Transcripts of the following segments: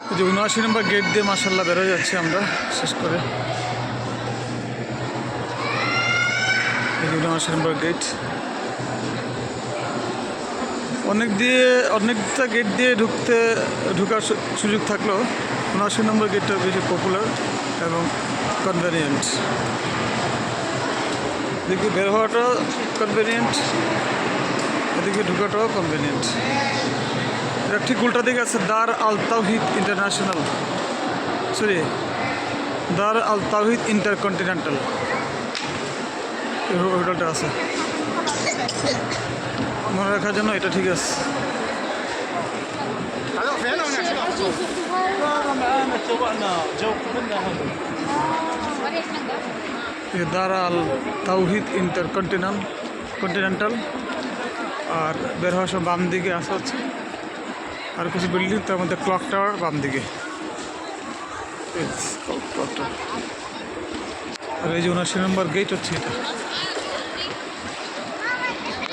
যে ৭৯ নম্বর গেট দিয়ে মাশাআল্লাহ বের হয়ে যাচ্ছি আমরা শেষ করে। এই ৭৯ নম্বর গেট অনেকটা গেট দিয়ে ঢোকার সুযোগ থাকলেও ৭৯ নম্বর গেটটা বেশি পপুলার এবং কনভেনিয়েন্ট। এদিকে বের হওয়াটাও কনভেনিয়েন্ট, এদিকে ঢোকাটাও কনভেনিয়েন্ট। এটা ঠিক উল্টা দিকে আছে দার আল তাওহিদ ইন্টারন্যাশনাল, সরি দার আল তাওহিদ ইন্টারকন্টিনেন্টাল হোটেলটা আছে। মনে রাখার জন্য এটা ঠিক আছে। দার আল তাওহিদ ইন্টারকন্টিনেন্টাল। আর বের হওয়ার সময় বাম দিকে আসা হচ্ছে আর কিছু বিল্ডিং, তার মধ্যে ক্লক টাওয়ার বাম দিকে। আর এই যে ৭৯ নম্বর গেট হচ্ছে এটা,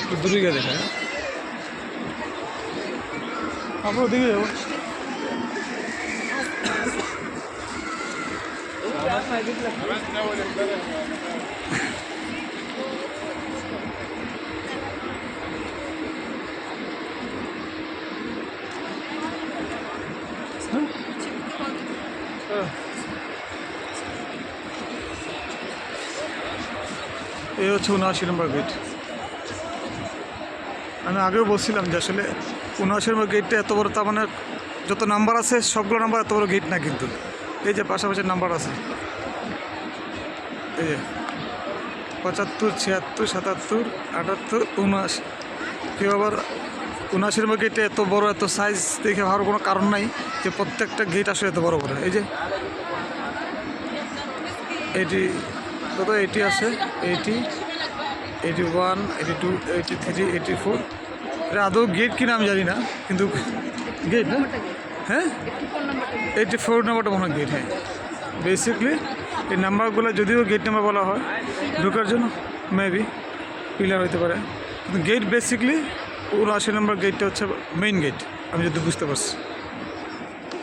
একটু দূরে গিয়ে দেখা। আমরা ওদিকে যাবো। এই হচ্ছে ৭৯ নম্বর গেট। আমি আগেও বলছিলাম যে আসলে ৭৯ নম্বর গেটটা এত বড়, তার মানে যত নাম্বার আছে সবগুলো নাম্বার এত বড় গেট না কিন্তু। এই যে পাশাপাশি নাম্বার আছে, এই যে ৭৫, ৭৬, ৭৭, ৭৮, ৭৯। কেউ আবার ৭৯ নম্বর গেটে এত বড়, এত সাইজ দেখে ভাবার কোনো কারণ নাই যে প্রত্যেকটা গেট আসলে এত বড় করে। এই যে 80 আছে, 80, 81, 82, 83, 84। এটা আদৌ গেট কিনা আমি জানি না, কিন্তু গেট না, হ্যাঁ 84 নাম্বারটা মনে হয় গেট। হ্যাঁ, বেসিকলি এই নাম্বারগুলো যদিও গেট নাম্বার বলা হয় ঢোকার জন্য, মেবি পিলার হতে পারে, কিন্তু গেট বেসিকলি ৭৯ নম্বর গেটটা হচ্ছে মেইন গেট, আমি যদি বুঝতে পারছি।